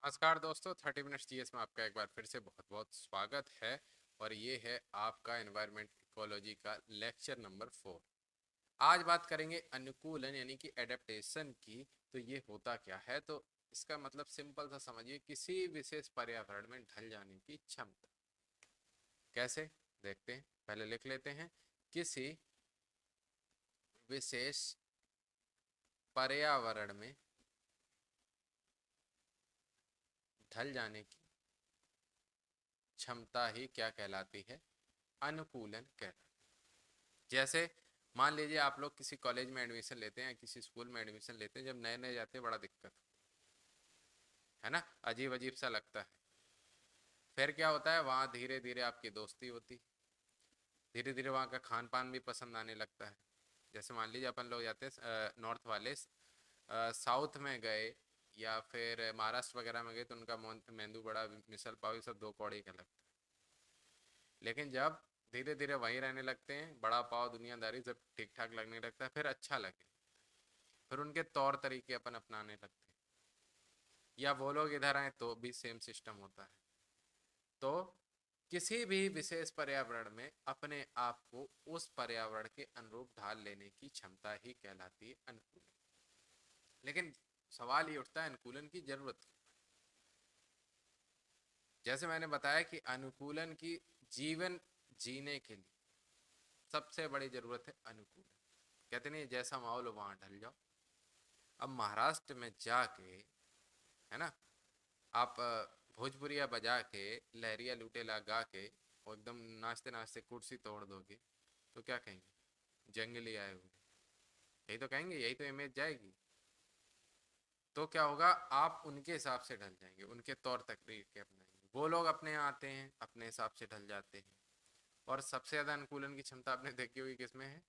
नमस्कार दोस्तों, 30 minutes GS में आपका एक बार फिर से बहुत बहुत स्वागत है। और ये है आपका एनवायरनमेंट इकोलॉजी का लेक्चर नंबर 4। आज बात करेंगे अनुकूलन यानी कि एडेप्टेशन की। तो ये होता क्या है? तो इसका मतलब सिंपल सा समझिए, किसी विशेष पर्यावरण में ढल जाने की क्षमता। कैसे देखते हैं, पहले लिख लेते हैं। किसी विशेष पर्यावरण में ढल जाने की क्षमता ही क्या कहलाती है? अनुकूलन कहलाती है। जैसे मान लीजिए आप लोग किसी कॉलेज में एडमिशन लेते हैं, किसी स्कूल में एडमिशन लेते हैं, जब नए नए जाते हैं बड़ा दिक्कत है ना, अजीब अजीब सा लगता है। फिर क्या होता है, वहाँ धीरे धीरे आपकी दोस्ती होती, धीरे धीरे वहाँ का खान पान भी पसंद आने लगता है। जैसे मान लीजिए अपन लोग जाते हैं नॉर्थ वाले, साउथ में गए या फिर महाराष्ट्र वगैरह में गए, तो उनका मेंदू बड़ा, मिसल पाव, ये सब दो कौड़ी का लगता है। लेकिन जब धीरे धीरे वहीं रहने लगते हैं, बड़ा पाव दुनियादारी जब ठीक ठाक लगने लगता है, फिर अच्छा लगे, फिर उनके तौर तरीके अपन अपनाने लगते हैं, या वो लोग इधर आए तो भी सेम सिस्टम होता है। तो किसी भी विशेष पर्यावरण में अपने आप को उस पर्यावरण के अनुरूप ढाल लेने की क्षमता ही कहलाती है अनुकूलन। लेकिन सवाल ये उठता है, अनुकूलन की जरूरत क्यों? जैसे मैंने बताया कि अनुकूलन की जीवन जीने के लिए सबसे बड़ी जरूरत है अनुकूलन। कहते नहीं, जैसा माहौल हो वहां ढल जाओ। अब महाराष्ट्र में जाके, है ना, आप भोजपुरिया बजा के, लहरिया लूटेला गा के, और एकदम नाचते नाचते कुर्सी तोड़ दोगे, तो क्या कहेंगे? जंगली आए हुए, यही तो कहेंगे, यही तो इमेज जाएगी। तो क्या होगा, आप उनके हिसाब से ढल जाएंगे, उनके तौर तरीके अपनाएंगे। वो लोग अपने यहाँ आते हैं, अपने हिसाब से ढल जाते हैं। और सबसे ज़्यादा अनुकूलन की क्षमता आपने देखी होगी किसमें है?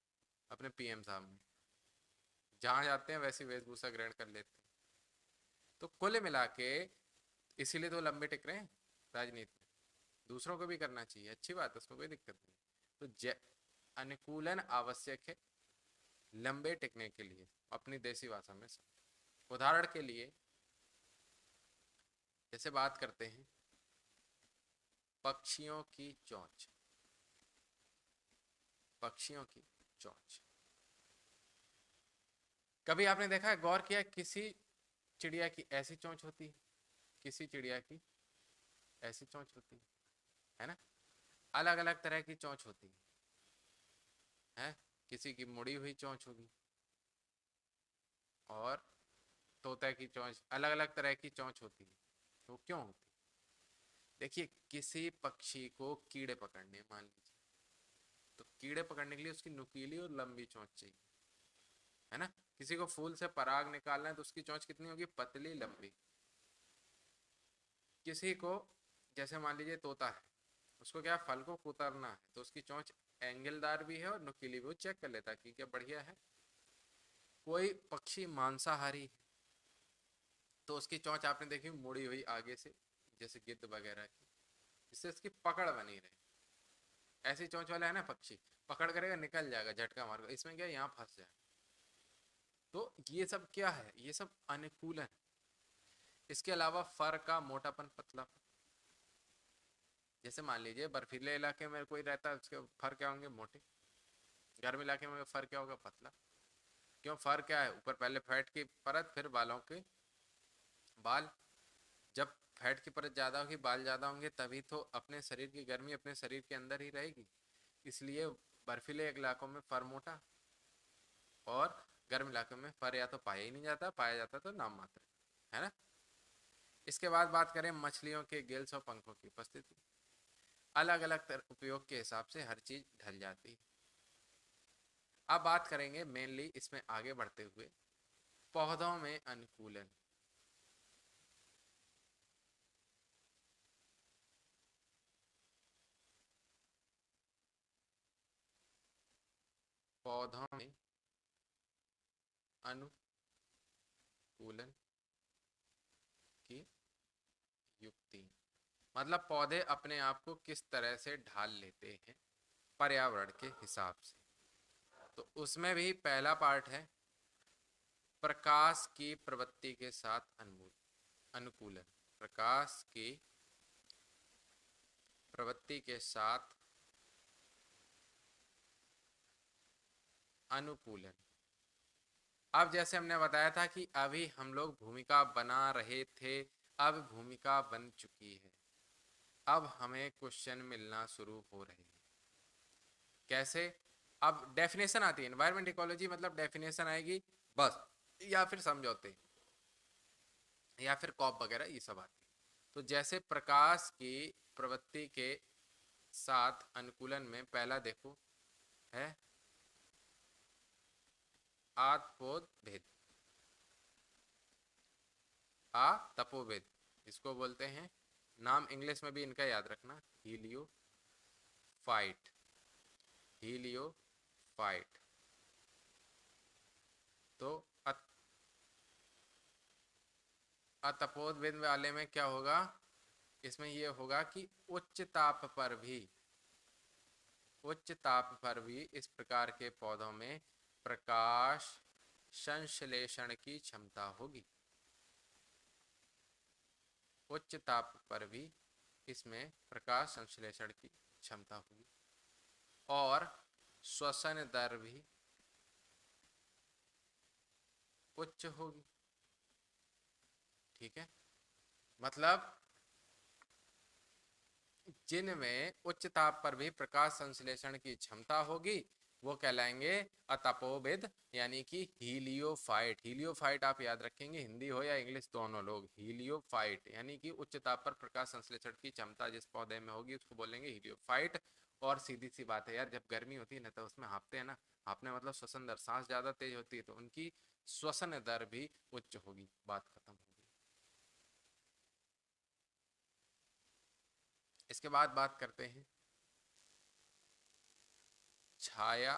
अपने पीएम साहब में। जहाँ जाते हैं वैसी वेशभूषा ग्रहण कर लेते हैं। तो कुल मिला के इसीलिए तो लंबे टिक रहे हैं राजनीति में। दूसरों को भी करना चाहिए, अच्छी बात है, उसमें कोई दिक्कत नहीं। तो अनुकूलन आवश्यक है लंबे टिकने के लिए, अपनी देसी भाषा में सब। उदाहरण के लिए जैसे बात करते हैं पक्षियों की चोंच। पक्षियों की चोंच कभी आपने देखा है, गौर किया, किसी चिड़िया की ऐसी चोंच होती है, किसी चिड़िया की ऐसी चोंच होती है ना। अलग अलग तरह की चोंच होती है। किसी की मुड़ी हुई चोंच होगी, और तोता की चोंच, अलग अलग तरह की चोंच होती है। तो क्यों होती? देखिए, किसी पक्षी को कीड़े पकड़ने, मान लीजिए, तो कीड़े पकड़ने के लिए उसकी नुकीली और लंबी चोंच चाहिए, है ना। किसी को फूल से पराग निकालना है तो उसकी चोंच कितनी होगी? पतली लंबी। किसी को, जैसे मान लीजिए तोता है, उसको क्या फल को कुतरना है, तो उसकी चोंच एंगलदार भी है और नुकीली भी, वो चेक कर लेता है कि क्या बढ़िया है। कोई पक्षी मांसाहारी है, तो उसकी चोंच आपने देखी मुड़ी हुई आगे से, जैसे गिद्ध वगैरह की, जिससे उसकी पकड़ बनी रहे। ऐसी चोंच वाला है ना पक्षी, पकड़ करेगा निकल जाएगा झटका मारकर, इसमें क्या यहाँ फंस जाए। तो ये सब क्या है? ये सब अनुकूलन। इसके अलावा फर का मोटापन, पतलापन। जैसे मान लीजिए बर्फीले इलाके में कोई रहता है, उसके फर क्या होंगे? मोटे। गर्म इलाके में फर क्या होगा? पतला। क्यों? फर क्या है? ऊपर पहले फैट की परत, फिर बालों के बाल। जब फैट की परत ज्यादा होगी, बाल ज्यादा होंगे, तभी तो अपने शरीर की गर्मी अपने शरीर के अंदर ही रहेगी। इसलिए बर्फीले इलाकों में फर मोटा, और गर्म इलाकों में फर या तो पाया ही नहीं जाता, पाया जाता तो नाम मात्र, है ना। इसके बाद बात करें मछलियों के गिल्स और पंखों की उपस्थिति। अलग अलग उपयोग के हिसाब से हर चीज ढल जाती है। अब बात करेंगे मेनली इसमें आगे बढ़ते हुए पौधों में अनुकूलन। पौधों में अनुकूलन की युक्ति, मतलब पौधे अपने आप को किस तरह से ढाल लेते हैं पर्यावरण के हिसाब से। तो उसमें भी पहला पार्ट है प्रकाश की प्रवृत्ति के साथ अनुकूलन। प्रकाश की प्रवृत्ति के साथ अनुकूलन। अब जैसे हमने बताया था कि अभी हम लोग भूमिका बना रहे थे, अब भूमिका बन चुकी है, अब हमें क्वेश्चन मिलना शुरू हो रहे हैं। कैसे? अब डेफिनेशन आती है, एनवायरमेंट इकोलॉजी मतलब डेफिनेशन आएगी बस, या फिर समझौते, या फिर कॉप वगैरह ये सब आती है। तो जैसे प्रकाश की प्रवृत्ति के साथ अनुकूलन में पहला देखो है आतपोद भेद, आ तपोवेद इसको बोलते हैं। नाम इंग्लिश में भी इनका याद रखना, हीलियोफाइट, हीलियोफाइट। तो अतपोदवेद वाले में क्या होगा, इसमें ये होगा कि उच्च ताप पर भी इस प्रकार के पौधों में प्रकाश संश्लेषण की क्षमता होगी। उच्च ताप पर भी इसमें प्रकाश संश्लेषण की क्षमता होगी और श्वसन दर भी उच्च होगी। ठीक है, मतलब जिनमें उच्च ताप पर भी प्रकाश संश्लेषण की क्षमता होगी वो कहलाएंगे अतपोविद, यानी कि हीलियोफाइट। हीलियोफाइट आप याद रखेंगे, हिंदी हो या इंग्लिश दोनों लोग, हीलियोफाइट यानी कि उच्च ताप पर प्रकाश संश्लेषण की क्षमता जिस पौधे में होगी उसको बोलेंगे हीलियोफाइट। और सीधी सी बात है यार, जब गर्मी होती है ना तो उसमें हाँफते हैं ना, हाँफने मतलब श्वसन दर, सांस ज्यादा तेज होती है तो उनकी श्वसन दर भी उच्च होगी, बात खत्म होगी। इसके बाद बात करते हैं छाया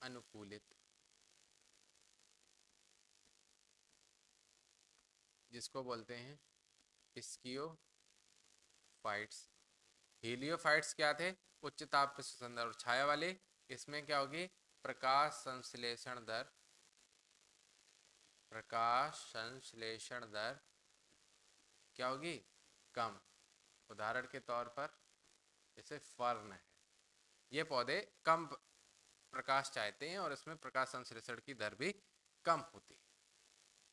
अनुकूलित, जिसको बोलते हैं स्कियोफाइट्स। हीलियोफाइट्स क्या थे? उच्च ताप श्वसन दर। और छाया वाले, इसमें क्या होगी? प्रकाश संश्लेषण दर, प्रकाश संश्लेषण दर क्या होगी? कम। उदाहरण के तौर पर जैसे फर्न है, ये पौधे कम प्रकाश चाहते हैं और इसमें प्रकाश संश्लेषण की दर भी कम होती है।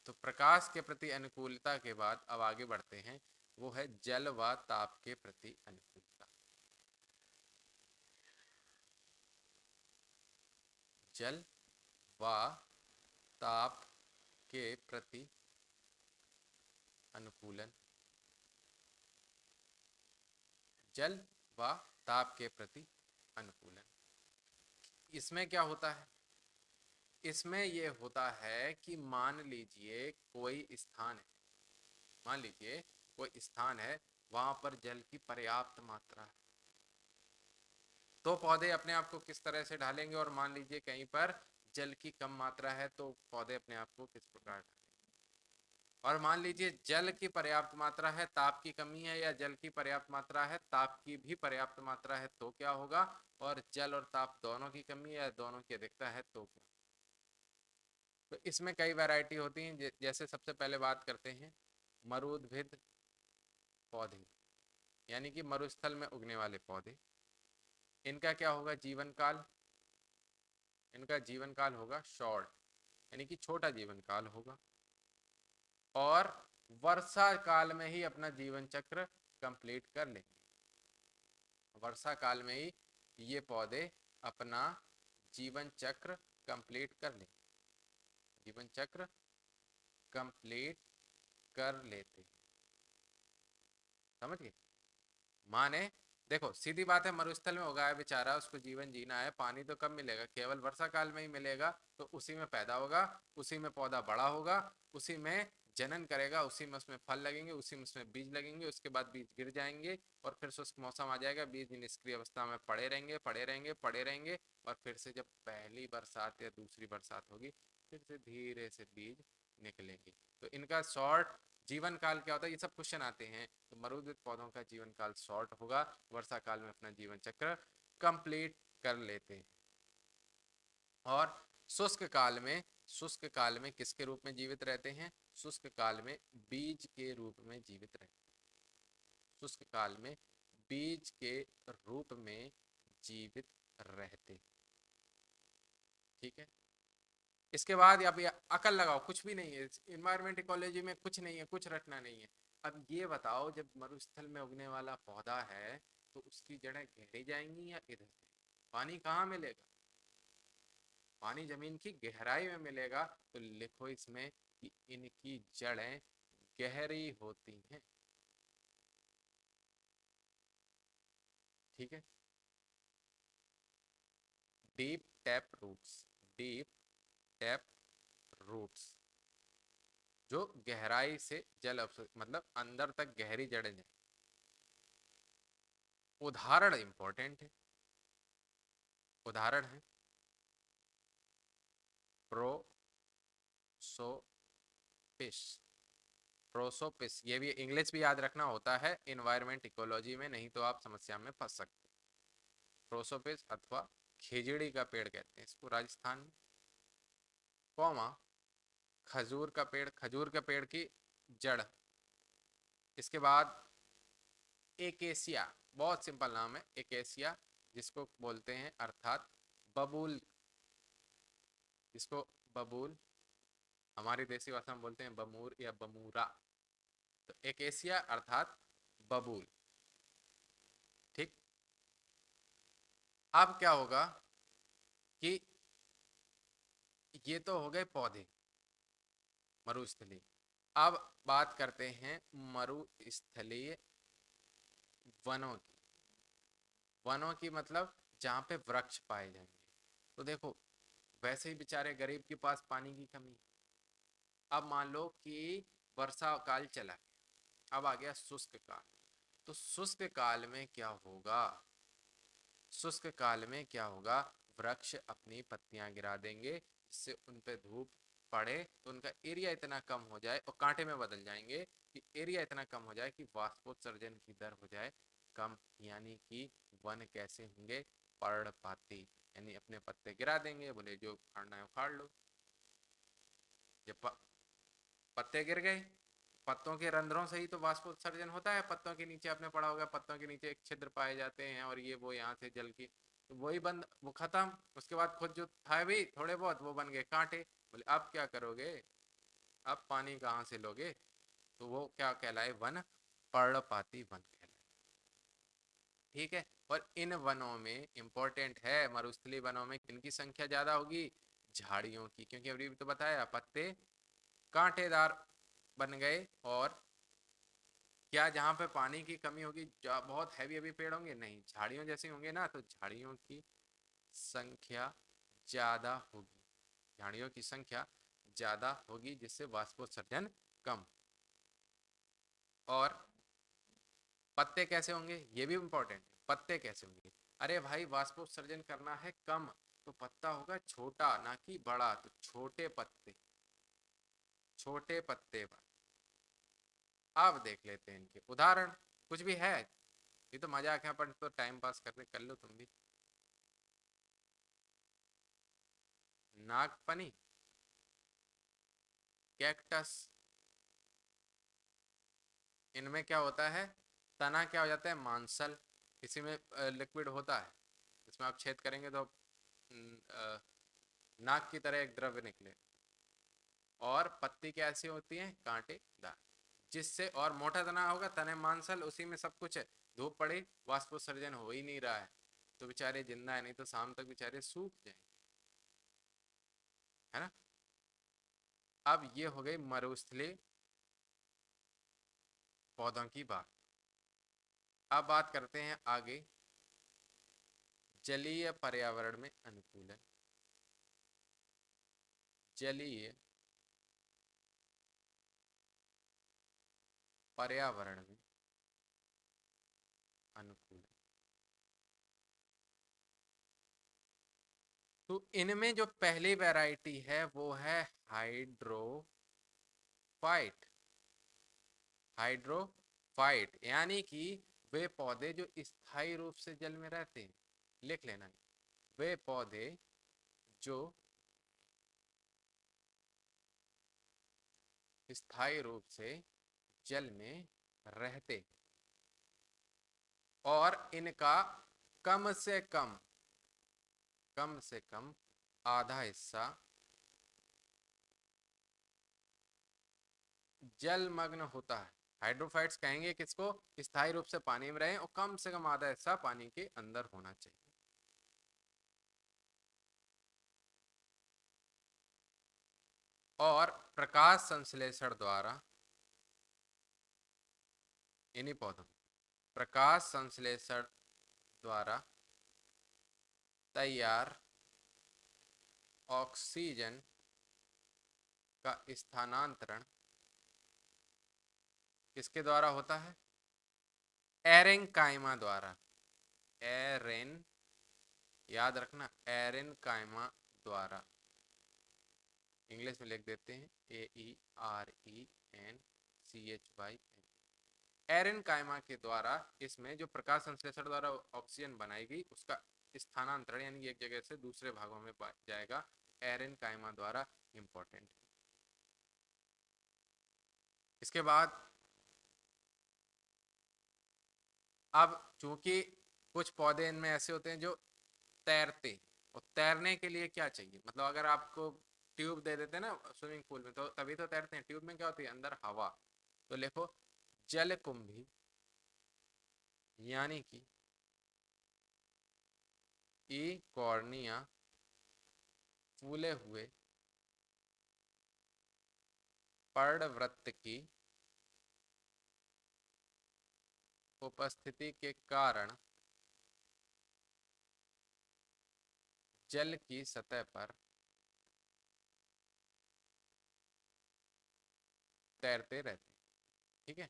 तो प्रकाश के प्रति अनुकूलता के बाद अब आगे बढ़ते हैं, वो है जल व ताप के प्रति अनुकूलता। जल व ताप के प्रति अनुकूलन, जल व ताप के प्रति अनुकूलन। इसमें क्या होता है? इसमें ये होता है कि मान लीजिए कोई स्थान है, मान लीजिए कोई स्थान है, वहां पर जल की पर्याप्त मात्रा है, तो पौधे अपने आप को किस तरह से ढालेंगे? और मान लीजिए कहीं पर जल की कम मात्रा है तो पौधे अपने आप को किस प्रकार ढालेंगे? और मान लीजिए जल की पर्याप्त मात्रा है, ताप की कमी है, या जल की पर्याप्त मात्रा है, ताप की भी पर्याप्त मात्रा है, तो क्या होगा? और जल और ताप दोनों की कमी है, दोनों की अधिकता है, तो क्या? तो इसमें कई वैरायटी होती हैं। जैसे सबसे पहले बात करते हैं मरुद्भिद पौधे, यानी कि मरुस्थल में उगने वाले पौधे। इनका क्या होगा जीवन काल? इनका जीवन काल होगा शॉर्ट, यानी कि छोटा जीवन काल होगा, और वर्षा काल में ही अपना जीवन चक्र कंप्लीट कर लेंगे। वर्षा काल में ही ये पौधे अपना जीवन चक्र कंप्लीट कर लेंगे, जीवन चक्र कंप्लीट कर लेते हैं। समझ गए? माने देखो सीधी बात है, मरुस्थल में उगा है बेचारा, उसको जीवन जीना है, पानी तो कब मिलेगा? केवल वर्षा काल में ही मिलेगा। तो उसी में पैदा होगा, उसी में पौधा बड़ा होगा, उसी में जनन करेगा, उसी में उसमें फल लगेंगे, उसी में उसमें बीज लगेंगे, उसके बाद बीज गिर जाएंगे और फिर शुष्क मौसम आ जाएगा, बीज निष्क्रिय अवस्था में पड़े रहेंगे, पड़े रहेंगे, पड़े रहेंगे, और फिर से जब पहली बरसात या दूसरी बरसात होगी फिर से धीरे से बीज निकलेंगे। तो इनका शॉर्ट जीवन काल क्या होता है, ये सब क्वेश्चन आते हैं। तो मरुद पौधों का जीवन काल शॉर्ट होगा, वर्षा काल में अपना जीवन चक्र कंप्लीट कर लेते हैं। और शुष्क काल में, शुष्क काल में किसके रूप में जीवित रहते हैं? शुष्क काल में बीज के रूप में जीवित रहते, शुष्क काल में बीज के रूप में जीवित रहते। ठीक है, इसके बाद आप अकल लगाओ, कुछ भी नहीं है इन्वायरमेंट इकोलॉजी में, कुछ नहीं है, कुछ रटना नहीं है। अब ये बताओ, जब मरुस्थल में उगने वाला पौधा है तो उसकी जड़ें गहरी जाएंगी या इधर से? पानी कहाँ मिलेगा? पानी जमीन की गहराई में मिलेगा। तो लिखो इसमें कि इनकी जड़ें गहरी होती हैं। ठीक है, deep tap roots, deep tap roots, जो गहराई से जल मतलब अंदर तक गहरी जड़ें जाए। उदाहरण इंपॉर्टेंट है, उदाहरण है प्रोसोपिस, प्रोसोपिस। ये भी इंग्लिश भी याद रखना होता है इन्वायरमेंट इकोलॉजी में, नहीं तो आप समस्या में फंस सकते। प्रोसोपिस अथवा खिजड़ी का पेड़ कहते हैं इसको राजस्थान में, कौमा खजूर का पेड़, खजूर के पेड़ की जड़। इसके बाद एकेसिया, बहुत सिंपल नाम है एकेसिया, जिसको बोलते हैं अर्थात बबूल, जिसको बबूल हमारी देसी भाषा में बोलते हैं बमूर या बमूरा। तो एकेसिया अर्थात बबूल। ठीक, अब क्या होगा कि ये तो हो गए पौधे मरुस्थलीय। अब बात करते हैं मरुस्थलीय वनों की। वनों की मतलब जहाँ पे वृक्ष पाए जाएंगे। तो देखो, वैसे ही बेचारे गरीब के पास पानी की कमी। अब मान लो कि वर्षा काल चला गया, अब आ गया शुष्क काल। तो शुष्क काल में क्या होगा? शुष्क काल में क्या होगा? वृक्ष अपनी पत्तियां गिरा देंगे, जिससे उन पे धूप पड़े तो उनका एरिया इतना कम हो जाए, और कांटे में बदल जाएंगे कि एरिया इतना कम हो जाए कि वाष्पोत्सर्जन की दर हो जाए कम। यानी कि वन कैसे होंगे? पर्णपाती, यानी अपने पत्ते गिरा देंगे, बोले जो उखाड़ना है उखाड़ लो। जब पत्ते गिर गए, पत्तों के रंध्रों से ही तो वाष्पोत्सर्जन होता है। पत्तों के नीचे आपने पढ़ा होगा, पत्तों के नीचे एक छिद्र पाए जाते हैं, और ये वो यहाँ से जल की, तो वही बंद, वो खत्म। उसके बाद खुद जो था भी थोड़े बहुत, वो बन गए कांटे। बोले अब क्या करोगे? अब पानी कहाँ से लोगे? तो वो क्या कहलाए? वन पर्णपाती वन कहलाए। ठीक है, और इन वनों में इंपॉर्टेंट है, मरुस्थलीय वनों में किनकी संख्या ज्यादा होगी? झाड़ियों की, क्योंकि अभी तो बताया पत्ते कांटेदार बन गए। और क्या जहाँ पे पानी की कमी होगी बहुत हैवी हैवी पेड़ होंगे? नहीं, झाड़ियों जैसे होंगे ना, तो झाड़ियों की संख्या ज्यादा होगी, झाड़ियों की संख्या ज्यादा होगी, जिससे वाष्पोत्सर्जन कम। और पत्ते कैसे होंगे? ये भी इंपॉर्टेंट है, पत्ते कैसे होंगे? अरे भाई, वाष्पोत्सर्जन करना है कम, तो पत्ता होगा छोटा ना कि बड़ा, तो छोटे पत्ते, छोटे पत्ते पर। अब देख लेते हैं इनके उदाहरण, कुछ भी है? ये तो मजाक है, पर तो टाइम पास करने कर लो तुम भी। नागफनी, कैक्टस, इनमें क्या होता है? तना क्या हो जाता है? मांसल। इसी में लिक्विड होता है, इसमें आप छेद करेंगे तो नाक की तरह एक द्रव्य निकले। और पत्ती कैसी होती है? कांटेदार, जिससे, और मोटा तना होगा, तने मांसल, उसी में सब कुछ है। धूप पड़ी, वाष्पोत्सर्जन हो ही नहीं रहा है, तो बेचारे जिंदा है, नहीं तो शाम तक बेचारे सूख जाएंगे, है ना। अब ये हो गई मरुस्थलीय पौधों की बात। अब बात करते हैं आगे, जलीय पर्यावरण में अनुकूलन। जलीय पर्यावरण में अनुकूलन। तो इनमें जो पहली वैरायटी है वो है हाइड्रोफाइट। हाइड्रोफाइट यानी कि वे पौधे जो स्थायी रूप से जल में रहते हैं। लिख लेना, वे पौधे जो स्थायी रूप से जल में रहते और इनका कम से कम आधा हिस्सा जलमग्न होता है। हाइड्रोफाइट्स कहेंगे किसको? स्थायी रूप से पानी में रहे और कम से कम आधा हिस्सा पानी के अंदर होना चाहिए। और प्रकाश संश्लेषण द्वारा इन्हीं पौधों प्रकाश संश्लेषण द्वारा तैयार ऑक्सीजन का स्थानांतरण किसके द्वारा होता है? एरेनकाइमा द्वारा। याद रखना, एरेनकाइमा द्वारा। इंग्लिश में लिख देते हैं AERENCHY। एरेनकाइमा के द्वारा इसमें जो प्रकाश संश्लेषण द्वारा ऑक्सीजन बनाएगी उसका स्थानांतरण यानी एक जगह से दूसरे भागों में जाएगा, एरेनकाइमा द्वारा। इंपॉर्टेंट। इसके बाद अब चूंकि कुछ पौधे इनमें ऐसे होते हैं जो तैरते, और तैरने के लिए क्या चाहिए? मतलब अगर आपको ट्यूब दे देते हैं ना स्विमिंग पूल में, तो तभी तो तैरते हैं। ट्यूब में क्या होती है? अंदर हवा। तो लिखो जलकुंभी यानी कि इकॉर्निया फूले हुए पर्णवृत्त की उपस्थिति के कारण जल की सतह पर तैरते रहते। ठीक है,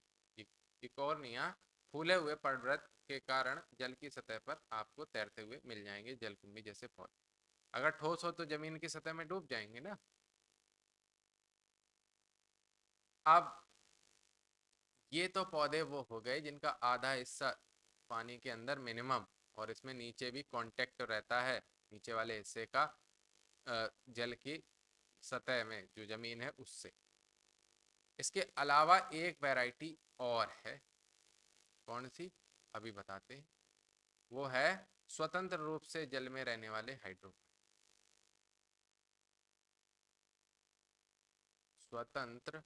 इकॉर्निया फूले हुए पर्णवृत्त के कारण जल की सतह पर आपको तैरते हुए मिल जाएंगे जलकुंभी जैसे पौधे। अगर ठोस हो तो जमीन की सतह में डूब जाएंगे ना। अब ये तो पौधे वो हो गए जिनका आधा हिस्सा पानी के अंदर मिनिमम, और इसमें नीचे भी कांटेक्ट रहता है नीचे वाले हिस्से का जल की सतह में जो जमीन है उससे। इसके अलावा एक वैरायटी और है, कौन सी? अभी बताते हैं। वो है स्वतंत्र रूप से जल में रहने वाले हाइड्रोफाइट। स्वतंत्र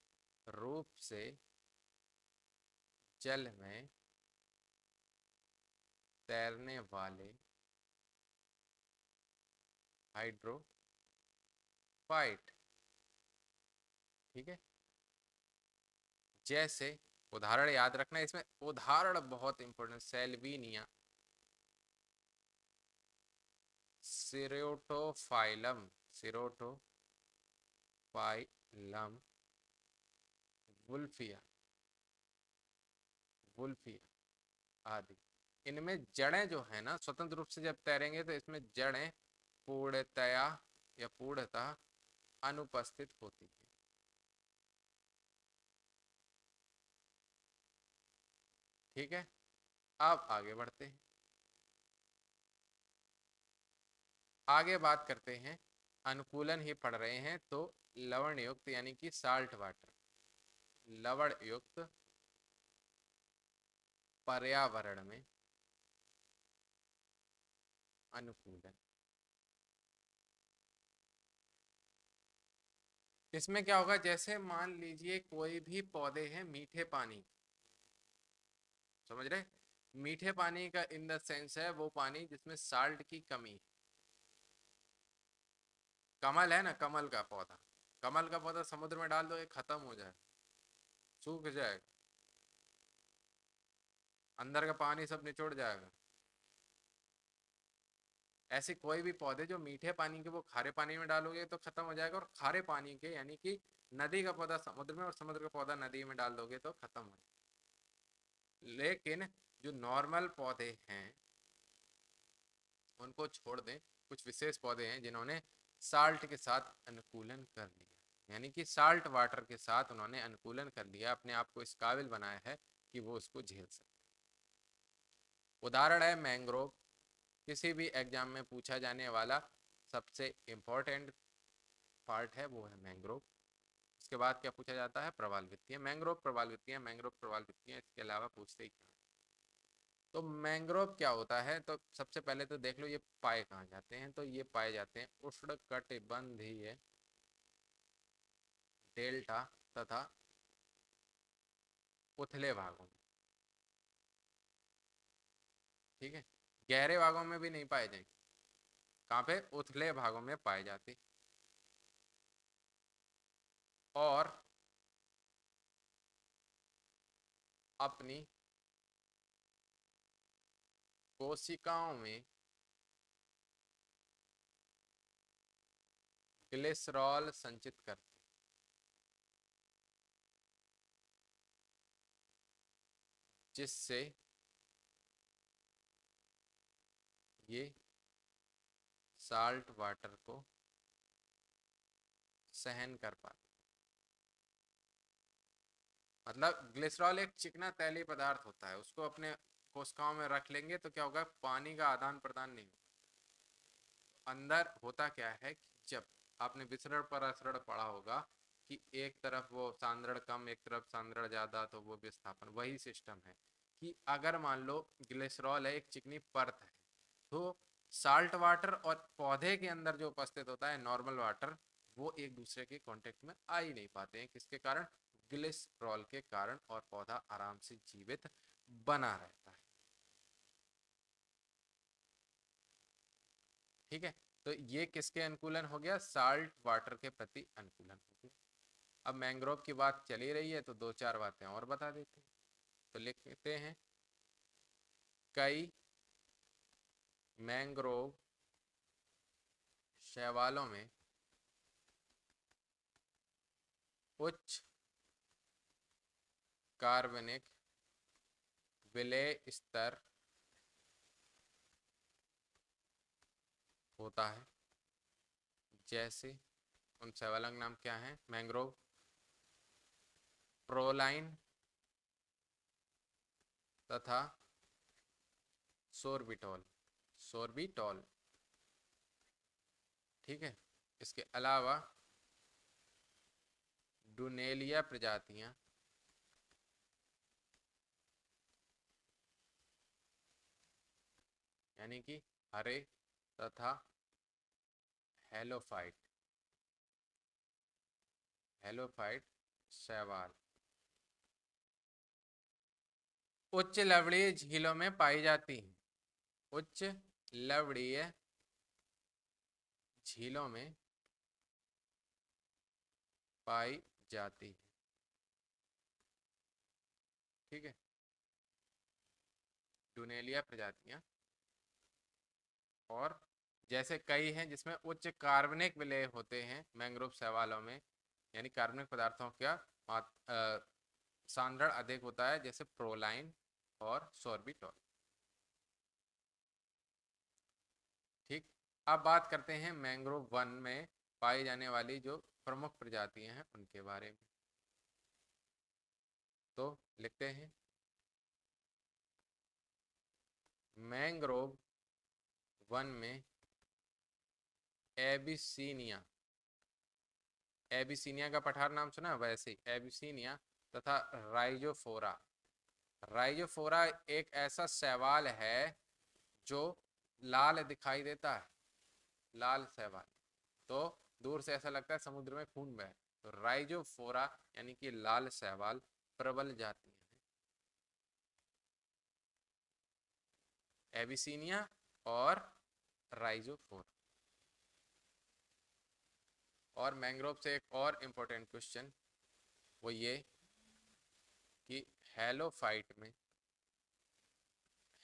रूप से जल में तैरने वाले हाइड्रोफाइट। ठीक है, जैसे उदाहरण याद रखना, इसमें उदाहरण बहुत इंपॉर्टेंट। सेल्विनिया, सिरोटोफाइलम, वुल्फिया आदि। इनमें जड़ें जो है ना, स्वतंत्र रूप से जब तैरेंगे तो इसमें जड़ें पूर्णतः अनुपस्थित होती है। ठीक है, अब आगे बढ़ते हैं। आगे बात करते हैं, अनुकूलन ही पढ़ रहे हैं तो लवण युक्त यानी कि साल्ट वाटर, लवण युक्त पर्यावरण में अनुकूलन। इसमें क्या होगा? जैसे मान लीजिए कोई भी पौधे हैं मीठे पानी, समझ रहे? मीठे पानी का इन द सेंस है वो पानी जिसमें साल्ट की कमी है। कमल है ना, कमल का पौधा, कमल का पौधा समुद्र में डाल दो ये खत्म हो जाए, सूख जाएगा, अंदर का पानी सब निचोड़ जाएगा। ऐसे कोई भी पौधे जो मीठे पानी के वो खारे पानी में डालोगे तो खत्म हो जाएगा, और खारे पानी के यानी कि नदी का पौधा समुद्र में और समुद्र का पौधा नदी में डाल दोगे तो खत्म हो जाएगा। लेकिन जो नॉर्मल पौधे हैं उनको छोड़ दें, कुछ विशेष पौधे हैं जिन्होंने साल्ट के साथ अनुकूलन कर लिया, यानी कि साल्ट वाटर के साथ उन्होंने अनुकूलन कर लिया, अपने आप को इस काबिल बनाया है कि वो उसको झेल सकते। उदाहरण है मैंग्रोव। किसी भी एग्जाम में पूछा जाने वाला सबसे इम्पोर्टेंट पार्ट है वो है मैंग्रोव। इसके बाद क्या पूछा जाता है, प्रवाल भित्तियां, मैंग्रोव प्रवाल भित्तियां, मैंग्रोव प्रवाल भित्तियां, इसके अलावा पूछते ही क्यों। तो मैंग्रोव क्या होता है, तो सबसे पहले तो देख लो ये पाए कहाँ जाते हैं, तो ये पाए जाते हैं उष्णकटिबंधीय डेल्टा तथा उथले भागों में, ठीक है। गहरे भागों में भी नहीं पाए जाएंगे, कहाँ पे, उथले भागों में पाए जाते। और अपनी कोशिकाओं में ग्लिसरॉल संचित करते, जिससे ये साल्ट वाटर को सहन कर पाते। मतलब ग्लिसरॉल एक चिकना तैलीय पदार्थ होता है, उसको अपने कोशिकाओं में रख लेंगे तो क्या होगा, पानी का आदान प्रदान नहीं होगा। अंदर होता क्या है कि जब आपने विसरण पर असरण पढ़ा होगा कि एक तरफ वो सांद्रण कम एक तरफ सांद्रण ज्यादा, तो वो विस्थापन, वही सिस्टम है कि अगर मान लो ग्लिसरॉल है, एक चिकनी परत है, तो साल्ट वाटर और पौधे के अंदर जो उपस्थित होता है नॉर्मल वाटर, वो एक दूसरे के कांटेक्ट में आ ही नहीं पाते हैं। किसके कारण, ग्लिसरॉल के कारण, और पौधा आराम से जीवित बना रहता है, ठीक है। तो ये किसके अनुकूलन हो गया, साल्ट वाटर के प्रति अनुकूलन हो गया। अब मैंग्रोव की बात चली रही है तो दो चार बातें और बता देते हैं, तो लिखते हैं कई मैंग्रोव शैवालों में उच्च कार्बनिक विलय स्तर होता है। जैसे उन शैवालों के नाम क्या हैं, मैंग्रोव प्रोलाइन तथा सोर्बिटॉल, सोर्बिटॉल, ठीक है। इसके अलावा डुनेलिया प्रजातियां, यानी कि हरे तथा हेलोफाइट, हेलोफाइट शैवाल उच्च लवणीय झीलों में पाई जाती हैं, उच्च लवणीय झीलों में पाई जाती है, ठीक है। डुनेलिया प्रजातियां, और जैसे कई हैं जिसमें उच्च कार्बनिक विलय होते हैं मैंग्रोव शैवालों में, यानी कार्बनिक पदार्थों का सांद्रण अधिक होता है, जैसे प्रोलाइन और सोर्बिटॉल, ठीक। अब बात करते हैं मैंग्रोव वन में पाई जाने वाली जो प्रमुख प्रजातियां हैं उनके बारे में। तो लिखते हैं मैंग्रोव वन में एबिसीनिया, एबिसीनिया का पठार नाम सुना, वैसे ही एबिसीनिया तथा राइजोफोरा, राइजोफोरा एक ऐसा शैवाल है जो लाल दिखाई देता है, लाल शैवाल, तो दूर से ऐसा लगता है समुद्र में खून बहे, तो राइजोफोरा यानी कि लाल शैवाल प्रबल जातियां हैं, एबिसीनिया और राइजोफोरा। और मैंग्रोव से एक और इम्पोर्टेंट क्वेश्चन, वो ये कि हेलोफाइट में,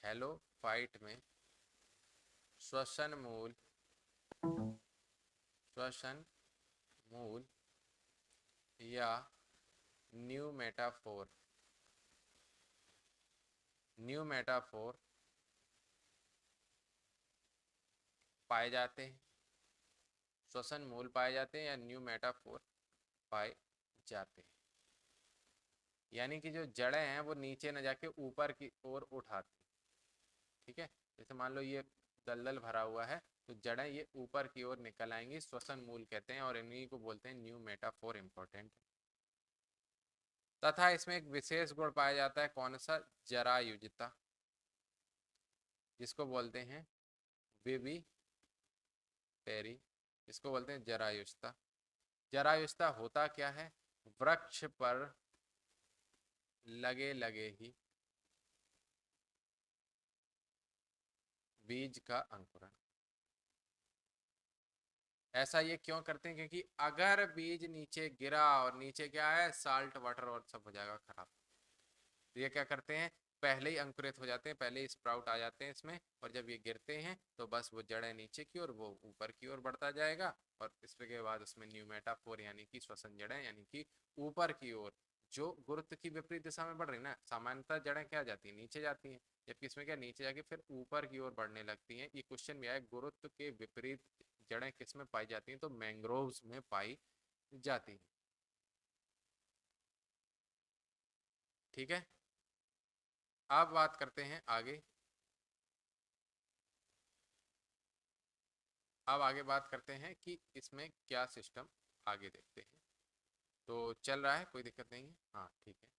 हेलोफाइट में श्वसन मूल, श्वसन मूल या न्यू मेटाफोर, न्यू मेटाफोर पाए जाते हैं, श्वसन मूल पाए जाते हैं या न्यू मेटाफोर पाए जाते हैं, यानी कि जो जड़ें हैं वो नीचे न जाके ऊपर की ओर उठाती, ठीक है। जैसे मान लो ये दलदल भरा हुआ है, तो जड़ें ये ऊपर की ओर निकल आएंगी, श्वसन मूल कहते हैं, और इन्हीं को बोलते हैं न्यू मेटाफोर, इंपॉर्टेंट। तथा इसमें एक विशेष गुण पाया जाता है, कौन सा? जरायुजता, जिसको बोलते हैं विवी पेरी, जिसको बोलते हैं जरायुजता। जरायुजता होता क्या है? वृक्ष पर लगे लगे ही बीज का अंकुरण। ऐसा ये क्यों करते हैं? क्योंकि अगर बीज नीचे गिरा और नीचे क्या है, साल्ट वाटर, और सब हो जाएगा खराब। तो ये क्या करते हैं, पहले ही अंकुरित हो जाते हैं, पहले ही स्प्राउट आ जाते हैं इसमें, और जब ये गिरते हैं तो बस वो जड़ें नीचे की ओर, वो ऊपर की ओर बढ़ता जाएगा, और इसके बाद उसमें न्यूमेटाफोर यानी कि श्वसन जड़ें, यानी कि ऊपर की ओर, जो गुरुत्व की विपरीत दिशा में बढ़ रही ना, सामान्यतः जड़ें क्या जाती हैं, नीचे जाती हैं, जबकि इसमें क्या, नीचे जाके फिर ऊपर की ओर बढ़ने लगती हैं। ये क्वेश्चन भी आया, गुरुत्व के विपरीत जड़ें किस में पाई जाती हैं? तो मैंग्रोव्स में पाई जाती हैं। ठीक है, अब बात करते हैं आगे। अब आगे बात करते हैं कि इसमें क्या सिस्टम, आगे देखते हैं। तो चल रहा है, कोई दिक्कत नहीं है? हाँ ठीक है।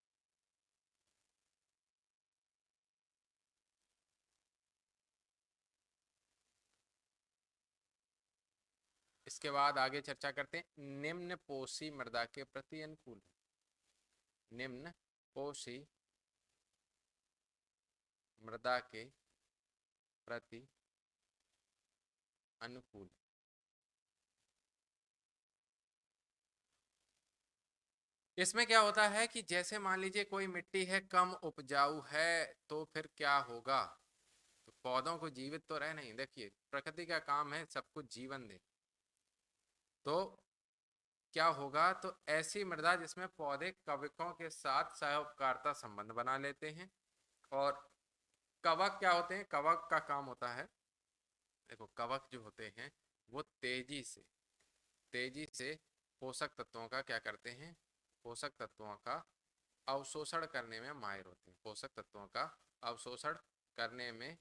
इसके बाद आगे चर्चा करते हैं, निम्न पोषी मृदा के प्रति अनुकूल है। निम्न पोषी मृदा के प्रति अनुकूल। इसमें क्या होता है कि जैसे मान लीजिए कोई मिट्टी है कम उपजाऊ है, तो फिर क्या होगा? तो पौधों को जीवित तो रह नहीं, देखिए प्रकृति का काम है सब कुछ जीवन दे, तो क्या होगा, तो ऐसी मृदा जिसमें पौधे कवकों के साथ सह संबंध बना लेते हैं। और कवक क्या होते हैं? कवक का काम होता है, देखो कवक जो होते हैं वो तेजी से पोषक तत्वों का क्या करते हैं, पोषक तत्वों का अवशोषण करने में माहिर होते हैं, पोषक तत्वों का अवशोषण करने में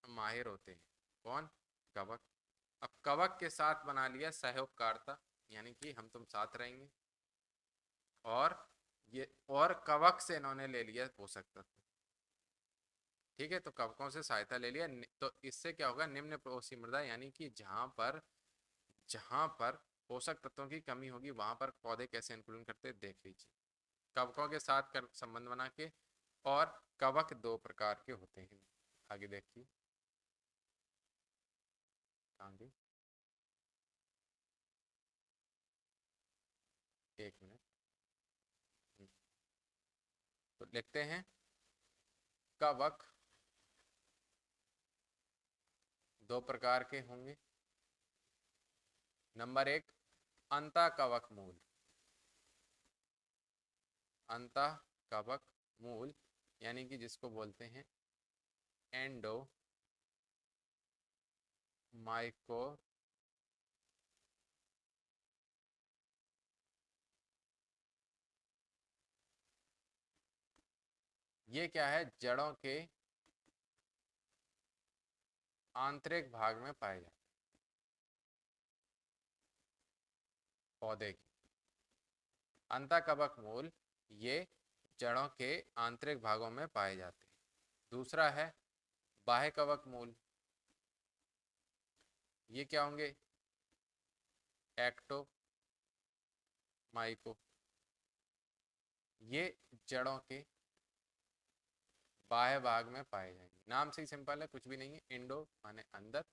माहिर होते हैं। कौन? कवक। अब कवक के साथ बना लिया सहयोगकारिता, यानी कि हम तुम साथ रहेंगे, और ये, और कवक से इन्होंने ले लिया पोषक तत्व। ठीक है, तो कवकों से सहायता ले लिया, तो इससे क्या होगा, निम्न पोषी मृदा, यानी कि जहां पर पोषक तत्वों की कमी होगी वहां पर पौधे कैसे अनुकूलन करते हैं, देख लीजिए। कवकों के साथ कर संबंध बना के। और कवक दो प्रकार के होते हैं, आगे देखिए। आगे एक मिनट। तो लिखते हैं, कवक दो प्रकार के होंगे। नंबर एक, अंतःकवक मूल। अंतःकवक मूल यानी कि जिसको बोलते हैं एंडो माइको ये क्या है, जड़ों के आंतरिक भाग में पाए जाते पौधे की। अंतःकवक मूल ये जड़ों के आंतरिक भागों में पाए जाते हैं। दूसरा है बाह्य कवक मूल, ये क्या होंगे, एक्टो माइको, ये जड़ों के बाह्य भाग में पाए जाएंगे। नाम से ही सिंपल है, कुछ भी नहीं है। इंडो माने अंदर,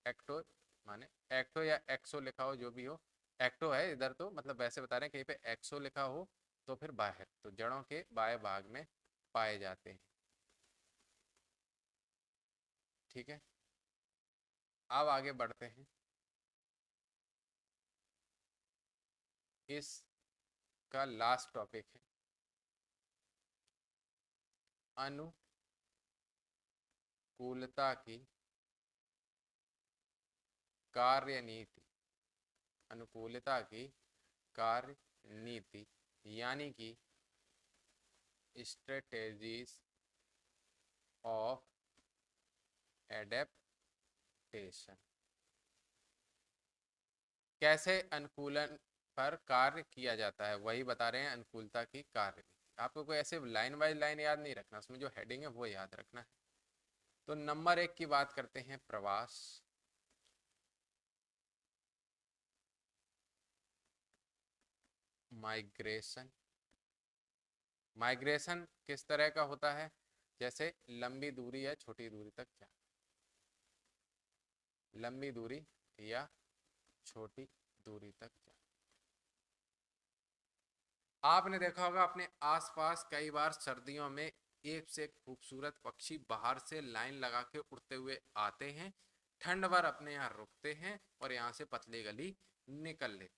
एक्टो माने, एक्टो या एक्सो लिखा हो जो भी हो, एक्टो है इधर, तो मतलब वैसे बता रहे हैं, कहीं पे एक्सो लिखा हो तो फिर बाहर, तो जड़ों के बाह्य भाग में पाए जाते हैं। ठीक है, अब आगे बढ़ते हैं। इसका लास्ट टॉपिक है अनुकूलता की कार्यनीति। अनुकूलता की कार्य नीति यानी कि स्ट्रेटेजीज ऑफ एडेप्टेशन। कैसे अनुकूलन पर कार्य किया जाता है, वही बता रहे हैं अनुकूलता की कार्य। आपको कोई ऐसे लाइन बाय लाइन याद नहीं रखना, उसमें जो हेडिंग है वो याद रखना है। तो नंबर 1 की बात करते हैं, प्रवास। माइग्रेशन। माइग्रेशन किस तरह का होता है? जैसे लंबी दूरी या छोटी दूरी तक जाना, लंबी दूरी या छोटी दूरी तक जाना। आपने देखा होगा अपने आसपास कई बार सर्दियों में एक से खूबसूरत पक्षी बाहर से लाइन लगा के उड़ते हुए आते हैं, ठंड भर अपने यहाँ रुकते हैं और यहाँ से पतली गली निकल लेते हैं।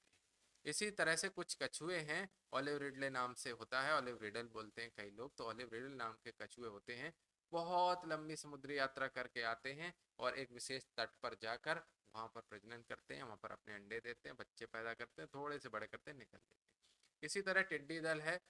इसी तरह से कुछ कछुए हैं, ऑलिव रिडले नाम से होता है, ऑलिव रिडल बोलते हैं कई लोग, तो ऑलिव रिडल नाम के कछुए होते हैं, बहुत लंबी समुद्री यात्रा करके आते हैं और एक विशेष तट पर जाकर वहां पर प्रजनन करते हैं, वहां पर अपने अंडे देते हैं, बच्चे पैदा करते हैं, थोड़े से बड़े करते हैं, निकल लेते हैं। इसी तरह टिड्डी दल है,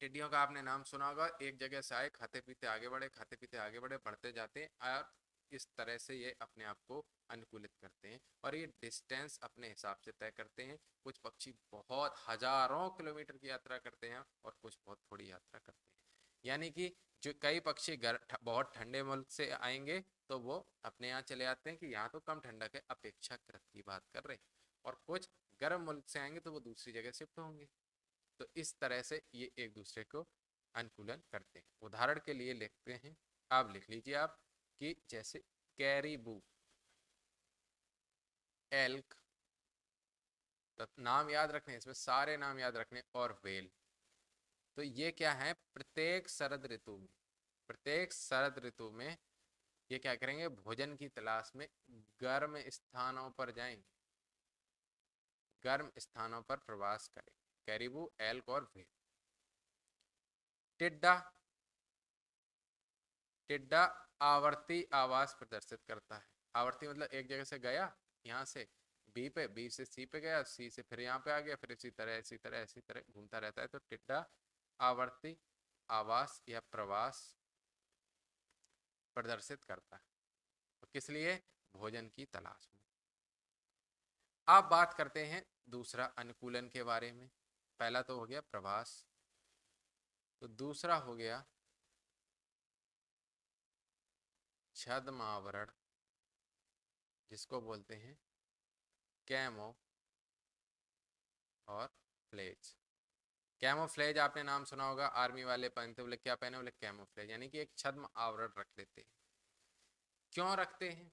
टिड्डियों का आपने नाम सुना होगा, एक जगह से आए, खाते पीते आगे बढ़े, खाते पीते आगे बढ़े, बढ़ते जाते हैं और इस तरह से ये अपने आप को अनुकूलित करते हैं और ये डिस्टेंस अपने हिसाब से तय करते हैं। कुछ पक्षी बहुत हजारों किलोमीटर की यात्रा करते हैं और कुछ बहुत थोड़ी यात्रा करते हैं। यानी कि जो कई पक्षी बहुत ठंडे मुल्क से आएंगे तो वो अपने यहाँ चले आते हैं कि यहाँ तो कम ठंडक है, अपेक्षाकृत की बात कर रहे हैं, और कुछ गर्म मुल्क से आएंगे तो वो दूसरी जगह शिफ्ट होंगे। तो इस तरह से ये एक दूसरे को अनुकूलन करते हैं। उदाहरण के लिए लिखते हैं, आप लिख लीजिए आप कि जैसे कैरीबू, एल्क, तो नाम याद रखने, इसमें सारे नाम याद रखने, और वेल। तो ये क्या है, प्रत्येक शरद ऋतु में, प्रत्येक शरद ऋतु में ये क्या करेंगे, भोजन की तलाश में गर्म स्थानों पर जाएंगे, गर्म स्थानों पर प्रवास करेंगे, कैरिबू, एल्क और वेल। टिड्डा, टिड्डा आवर्ती आवास प्रदर्शित करता है। आवर्ती मतलब एक जगह से गया, यहाँ से बी पे, बी से सी पे गया, सी से फिर यहाँ पे आ गया, फिर इसी तरह इसी तरह इसी तरह घूमता रहता है। तो टिड्डा आवर्ती आवास या प्रवास प्रदर्शित करता है, तो किस लिए, भोजन की तलाश में। अब बात करते हैं दूसरा अनुकूलन के बारे में। पहला तो हो गया प्रवास, तो दूसरा हो गया छद्म आवरण, जिसको बोलते हैं कैमो और फ्लेज। कैमोफ्लेज आपने नाम सुना होगा, आर्मी वाले पहनते, बोले क्या पहने, बोले कैमोफ्लेज, यानी कि एक छद्म आवरण रख लेते हैं। क्यों रखते हैं?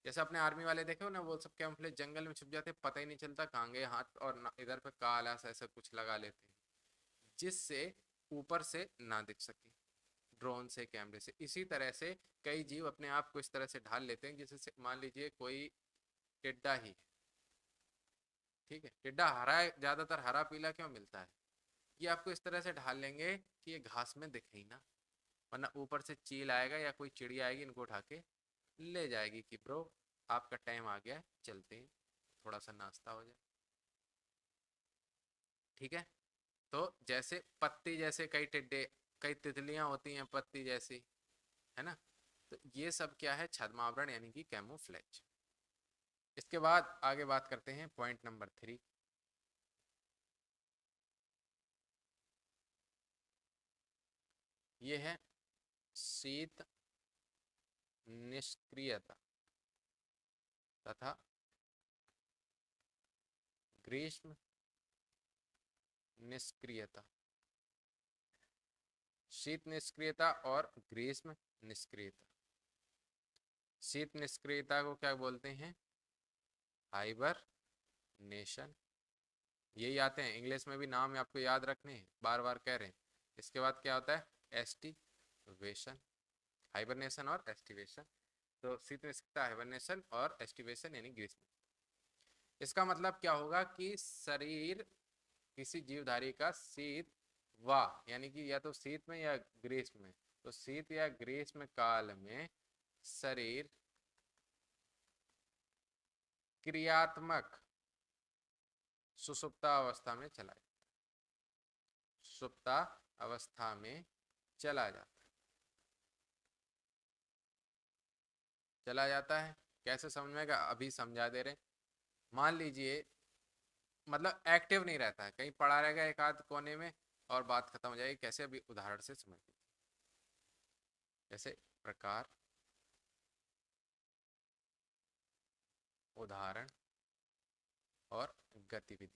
जैसे अपने आर्मी वाले देखे हो ना, वो सब कैमोफ्लेज जंगल में छुप जाते, पता ही नहीं चलता कहाँ गए हाथ, और इधर पे काला सा ऐसा कुछ लगा लेते हैं जिससे ऊपर से ना दिख सके, ड्रोन से, कैमरे से। इसी तरह से कई जीव अपने आप को इस तरह से ढाल लेते हैं, जैसे मान लीजिए कोई टिड्डा ही, ठीक है, टिड्डा हरा है, ज्यादातर हरा पीला क्यों मिलता है, ये आपको इस तरह से ढाल लेंगे कि ये घास में दिखे ही ना, वरना ऊपर से चील आएगा या कोई चिड़िया आएगी, इनको उठा के ले जाएगी कि ब्रो आपका टाइम आ गया है, चलते हैं, थोड़ा सा नाश्ता हो जाए। ठीक है, तो जैसे पत्ती जैसे कई टिड्डे, कई तितलियां होती हैं पत्ती जैसी, है ना, तो ये सब क्या है, छद्मावरण यानी कि कैमोफ्लेज। इसके बाद आगे बात करते हैं पॉइंट नंबर 3। ये है शीत निष्क्रियता तथा ग्रीष्म निष्क्रियता। शीत निष्क्रियता और ग्रीष्म निष्क्रियता। शीत निष्क्रियता को क्या बोलते हैं, हाइबरनेशन। यही आते हैं, इंग्लिश में भी नाम आपको याद रखने हैं, बार बार कह रहे हैं। इसके बाद क्या होता है, एस्टिवेशन, हाइबरनेशन और एस्टिवेशन। तो शीत निष्क्रियता, हाइबरनेशन और एस्टिवेशन यानी ग्रीष्म। इसका मतलब क्या होगा कि शरीर किसी जीवधारी का शीत व यानी कि या तो शीत में या ग्रीष्म में, तो शीत या ग्रीष्म काल में शरीर क्रियात्मक सुषुप्ता अवस्था में चला जाता है, सुषुप्ता अवस्था में चला जाता है, चला जाता है। कैसे समझ में आएगा, अभी समझा दे रहे। मान लीजिए मतलब एक्टिव नहीं रहता है, कहीं पड़ा रहेगा एक आध कोने में और बात खत्म हो जाएगी। कैसे, अभी उदाहरण से समझ लीजिए। जैसे प्रकार, उदाहरण और गतिविधि।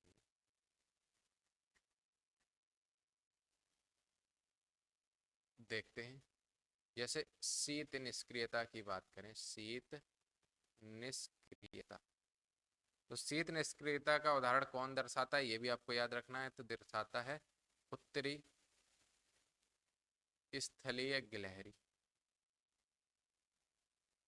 देखते हैं, जैसे शीत निष्क्रियता की बात करें, शीत निष्क्रियता, तो शीत निष्क्रियता का उदाहरण कौन दर्शाता है, ये भी आपको याद रखना है। तो दर्शाता है उत्तरी स्थलीय गिलहरी।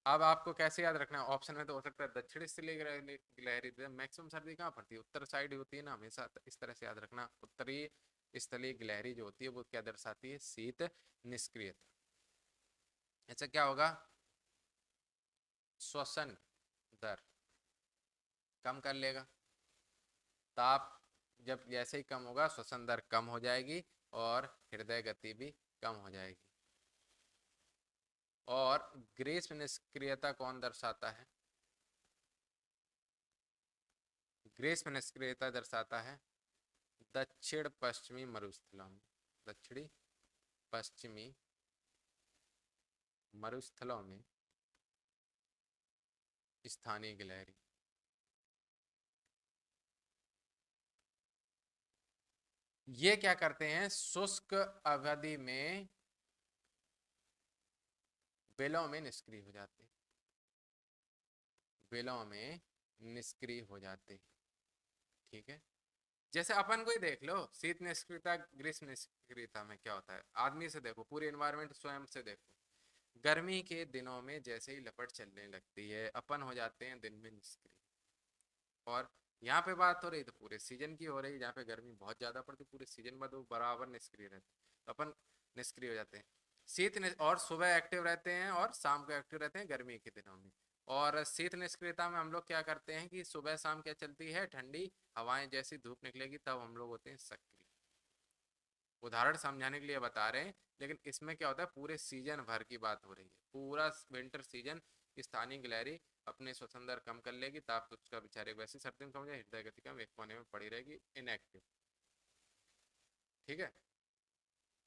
अब आपको कैसे याद रखना है, ऑप्शन में तो हो सकता है दक्षिण स्थलीय गिलहरी, मैक्सिमम सर्दी कहाँ पड़ती है, उत्तर साइड होती है ना हमेशा, तो इस तरह से याद रखना। उत्तरी स्थलीय गिलहरी जो होती है वो क्या दर्शाती है, शीत निष्क्रियता। ऐसा क्या होगा, श्वसन दर कम कर लेगा, ताप जब जैसे ही कम होगा श्वसन दर कम हो जाएगी और हृदय गति भी कम हो जाएगी। और ग्रीष्म निष्क्रियता कौन दर्शाता है, ग्रीष्म निष्क्रियता दर्शाता है दक्षिण पश्चिमी मरुस्थलों में, दक्षिणी पश्चिमी मरुस्थलों में स्थानीय गिलहरी। ये क्या करते हैं, शुष्क अवधि में बेलों में निष्क्रिय हो जाते हैं, बेलों में निष्क्रिय हो जाते हैं। ठीक है, जैसे अपन को ही देख लो, शीत निष्क्रियता ग्रीष्म निष्क्रियता में क्या होता है, आदमी से देखो, पूरी एनवायरनमेंट स्वयं से देखो। गर्मी के दिनों में जैसे ही लपट चलने लगती है अपन हो जाते हैं दिन में निष्क्रिय। और यहाँ पे बात हो रही तो पूरे सीजन की हो रही, जहाँ पे गर्मी बहुत ज्यादा पड़ती पूरे सीजन में तो बराबर निष्क्रिय रहते, तो अपन निष्क्रिय हो जाते हैं। और सुबह एक्टिव रहते हैं और शाम को एक्टिव रहते हैं गर्मी के दिनों में। और शीत निष्क्रियता में हम लोग क्या करते हैं कि सुबह शाम क्या चलती है, ठंडी हवाएं, जैसी धूप निकलेगी तब हम लोग होते हैं सक्रिय। उदाहरण समझाने के लिए बता रहे हैं, लेकिन इसमें क्या होता है पूरे सीजन भर की बात हो रही है, पूरा विंटर सीजन स्थानीय गिलहरी अपने श्वसन दर कम कर लेगी, ताप तो उसका बेचारे वैसे सर्दी में कम हो जाए, हृदय गति कम, एक कोने में पड़ी रहेगी इनएक्टिव। ठीक है,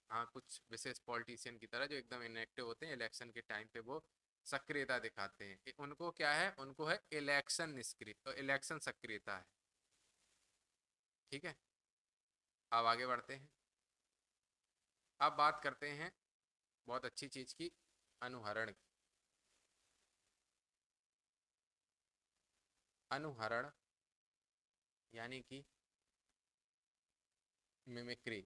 हाँ कुछ विशेष पॉलिटिशियन की तरह जो एकदम इनएक्टिव होते हैं, इलेक्शन के टाइम पे वो सक्रियता दिखाते हैं, उनको क्या है, उनको है इलेक्शन निष्क्रिय, तो इलेक्शन सक्रियता है। ठीक है, अब आगे बढ़ते हैं। अब बात करते हैं बहुत अच्छी चीज की, अनुहरण की। अनुहरण यानी कि मिमिक्री।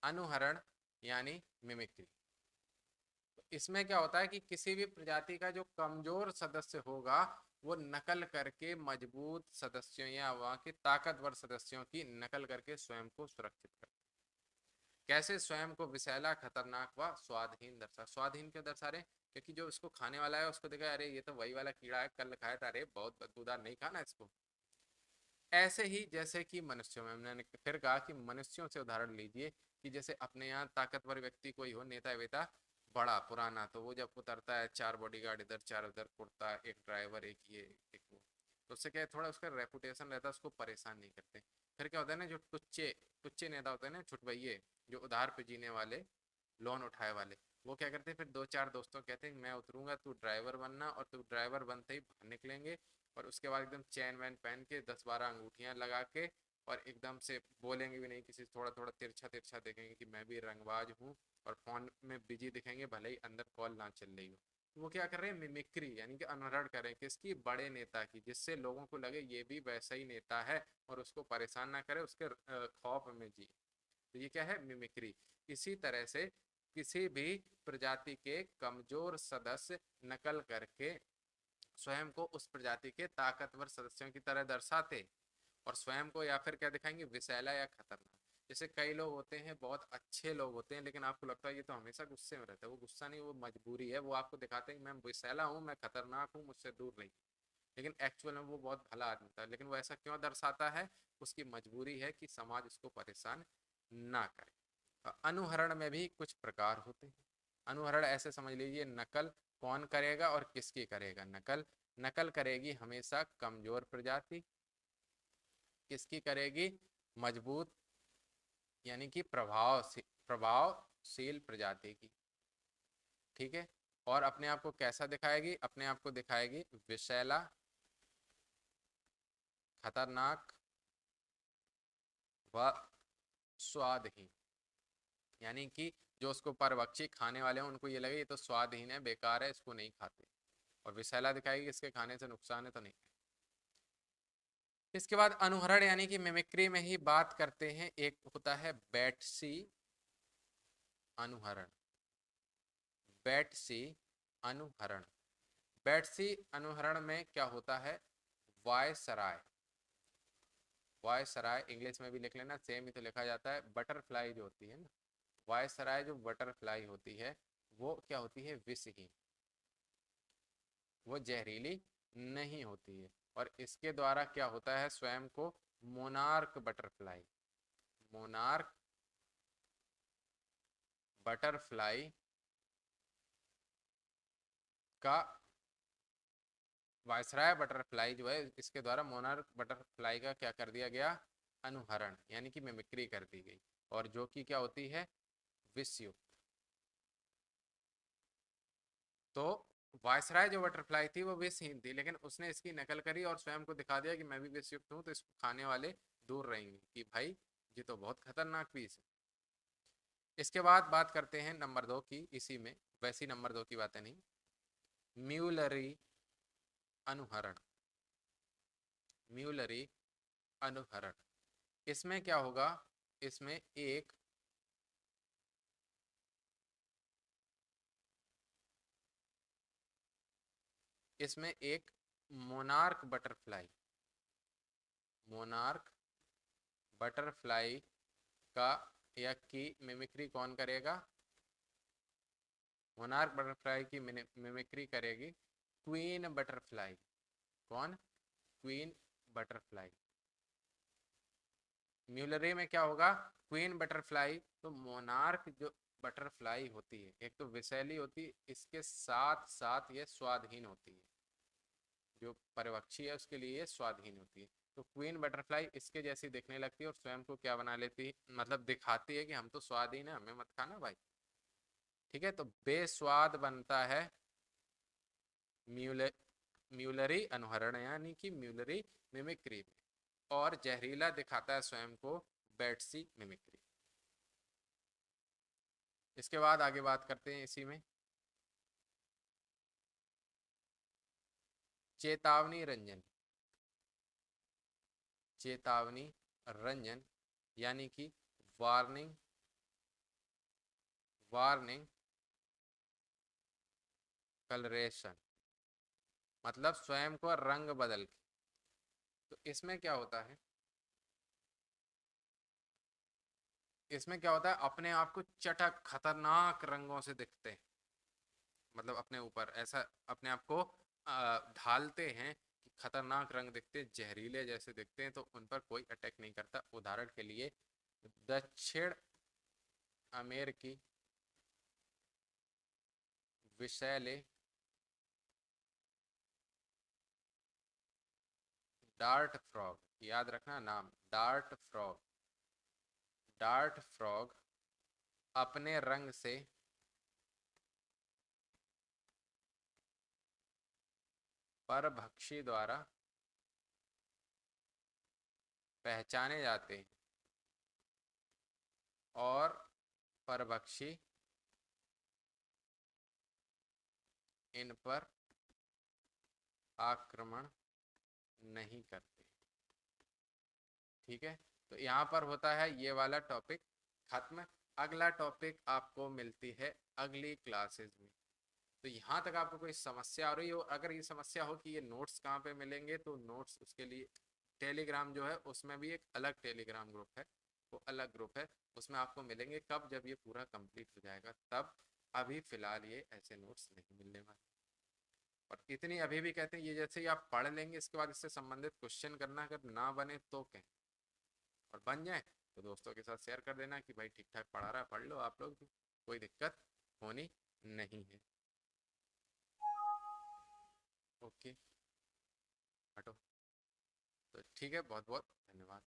अनुहरण यानी मिमिक्री, तो इसमें क्या होता है कि किसी भी प्रजाति का जो कमजोर सदस्य होगा वो नकल करके मजबूत सदस्यों या वहां के ताकतवर सदस्यों की नकल करके स्वयं को सुरक्षित करता है। कैसे, स्वयं को विषैला, खतरनाक व स्वादहीन दर्शा, स्वादहीन क्यों दर्शा रहे, क्योंकि जो इसको खाने वाला है उसको देखा अरे ये तो वही वाला कीड़ा है, कल खाया था, अरे बहुत बदबूदार, नहीं खाना इसको। ऐसे ही जैसे कि मनुष्यों में, हमने फिर कहा कि मनुष्यों से उदाहरण लीजिए कि जैसे अपने यहाँ ताकतवर व्यक्ति कोई हो, नेता वेता बड़ा पुराना, तो वो जब उतरता है चार बॉडीगार्ड इधर चार उधर, कुर्ता, एक ड्राइवर, एक ये एक वो, तो उससे क्या है थोड़ा उसका रेपुटेशन रहता है, उसको परेशान नहीं करते। फिर क्या होता है ना, जो टुच्चे टुच्चे नेता होते हैं ना, छुटभइये, जो उधार पे जीने वाले, लोन उठाए वाले, वो क्या करते हैं फिर दो चार दोस्तों कहते हैं मैं उतरूंगा, तू ड्राइवर बनना, और तू ड्राइवर बनते ही बाहर निकलेंगे और उसके बाद एकदम चैन वैन पहन के 10-12 अंगूठियां लगा के और एकदम से बोलेंगे भी नहीं किसी से, थोड़ा थोड़ा तिरछा तिरछा देखेंगे कि मैं भी रंगबाज हूँ, और फोन में बिजी दिखेंगे भले ही अंदर कॉल ना चल रही हो। तो वो क्या कर रहे हैं, मिमिक्री यानी कि अनुहरण कर रहे हैं किसकी, बड़े नेता की, जिससे लोगों को लगे ये भी वैसा ही नेता है और उसको परेशान ना करे, उसके खौफ में जी। तो ये क्या है, मिमिक्री। इसी तरह से किसी भी प्रजाति के कमजोर सदस्य नकल करके स्वयं को उस प्रजाति के ताकतवर सदस्यों की तरह दर्शाते, और स्वयं को या फिर क्या दिखाएंगे, विषैला या खतरनाक। जैसे कई लोग होते हैं बहुत अच्छे लोग होते हैं, लेकिन आपको लगता है ये तो हमेशा गुस्से में रहता है, वो गुस्सा नहीं, वो मजबूरी है, वो आपको दिखाते हैं कि मैं विषैला हूँ, मैं खतरनाक हूँ, मुझसे दूर रहिए, लेकिन एक्चुअल में वो बहुत भला आदमी था। लेकिन वो ऐसा क्यों दर्शाता है, उसकी मजबूरी है कि समाज उसको परेशान ना करे। अनुहरण में भी कुछ प्रकार होते हैं। अनुहरण ऐसे समझ लीजिए, नकल कौन करेगा और किसकी करेगा, नकल नकल करेगी हमेशा कमजोर प्रजाति, किसकी करेगी? मजबूत यानी कि प्रभावशील प्रजाति की। ठीक है, और अपने आप को कैसा दिखाएगी? अपने आप को दिखाएगी विषैला, खतरनाक व स्वादहीन। यानी कि जो उसको परभक्षी खाने वाले हैं उनको ये लगे ये तो स्वादहीन है, बेकार है, इसको नहीं खाते। और विषैला दिखाएगी इसके खाने से नुकसान है तो नहीं। इसके बाद अनुहरण यानी कि मिमिक्री में ही बात करते हैं, एक होता है बैटसी अनुहरण। बैटसी अनुहरण, बैटसी अनुहरण में क्या होता है? वायसराय, वायसराय इंग्लिश में भी लिख लेना, सेम ही तो लिखा जाता है। बटरफ्लाई जो होती है ना, वायसराय जो बटरफ्लाई होती है वो क्या होती है? विषहीन, वो जहरीली नहीं होती है। और इसके द्वारा क्या होता है? स्वयं को मोनार्क बटरफ्लाई, मोनार्क बटरफ्लाई का, वायसराय बटरफ्लाई जो है इसके द्वारा मोनार्क बटरफ्लाई का क्या कर दिया गया? अनुहरण यानी कि मिमिक्री कर दी गई, और जो कि क्या होती है? विषयुक्त। तो वायसराय जो बटरफ्लाई थी वो विषहीन थी, लेकिन उसने इसकी नकल करी और स्वयं को दिखा दिया कि मैं भी विषयुक्त हूँ, तो इसको खाने वाले दूर रहेंगे कि भाई ये तो बहुत खतरनाक पीस है। इसके बाद बात करते हैं नंबर 2 की, इसी में वैसी नंबर 2 की बातें नहीं, म्यूलरी अनुहरण। म्यूलरी अनुहरण, इसमें क्या होगा? इसमें एक मोनार्क बटरफ्लाई, मोनार्क बटरफ्लाई का या की मिमिक्री कौन करेगा? मोनार्क बटरफ्लाई की मिमिक्री करेगी क्वीन बटरफ्लाई। कौन? Queen butterfly. म्यूलरी में क्या होगा? Queen butterfly. तो मोनार्क जो बटरफ्लाई होती है, एक तो विषैली होती है, इसके साथ साथ ये स्वादहीन होती है। जो परभक्षी है उसके लिए ये स्वादहीन होती है। तो क्वीन बटरफ्लाई इसके जैसी दिखने लगती है और स्वयं को क्या बना लेती है? मतलब दिखाती है कि हम तो स्वादहीन है, हमें मत खाना भाई। ठीक है, तो बेस्वाद बनता है म्यूलरी अनुहरण यानी कि म्यूलरी मिमिक्री में, और जहरीला दिखाता है स्वयं को बैटसी मिमिक्री। इसके बाद आगे बात करते हैं इसी में, चेतावनी रंजन। चेतावनी रंजन यानी कि वार्निंग, वार्निंग कलरेशन, मतलब स्वयं को रंग बदल के। तो इसमें क्या होता है? इसमें क्या होता है? अपने आप को चटक खतरनाक रंगों से दिखते हैं, मतलब अपने ऊपर ऐसा अपने आप को ढालते हैं कि खतरनाक रंग दिखते हैं, जहरीले जैसे दिखते हैं, तो उन पर कोई अटैक नहीं करता। उदाहरण के लिए दक्षिण अमेरिकी विषैले डार्ट फ्रॉग, याद रखना नाम, डार्ट फ्रॉग। डार्ट फ्रॉग अपने रंग से परभक्षी द्वारा पहचाने जाते हैं और परभक्षी इन पर आक्रमण नहीं करते। ठीक है, तो यहाँ पर होता है ये वाला टॉपिक खत्म। अगला टॉपिक आपको मिलती है अगली क्लासेस में। तो यहाँ तक आपको कोई समस्या आ रही हो, अगर ये समस्या हो कि ये नोट्स कहाँ पे मिलेंगे, तो नोट्स उसके लिए टेलीग्राम जो है उसमें भी एक अलग टेलीग्राम ग्रुप है, वो अलग ग्रुप है, उसमें आपको मिलेंगे। कब? जब ये पूरा कंप्लीट हो जाएगा तब। अभी फिलहाल ये ऐसे नोट्स नहीं मिलने वाले। और इतनी अभी भी कहते हैं ये जैसे ही आप पढ़ लेंगे इसके बाद इससे संबंधित क्वेश्चन करना, अगर ना बने तो कहें, और बन जाए तो दोस्तों के साथ शेयर कर देना कि भाई ठीक ठाक पढ़ा रहा है, पढ़ लो आप लोग भी, कोई दिक्कत होनी नहीं है। ओके। हटो। तो ठीक है, बहुत बहुत धन्यवाद।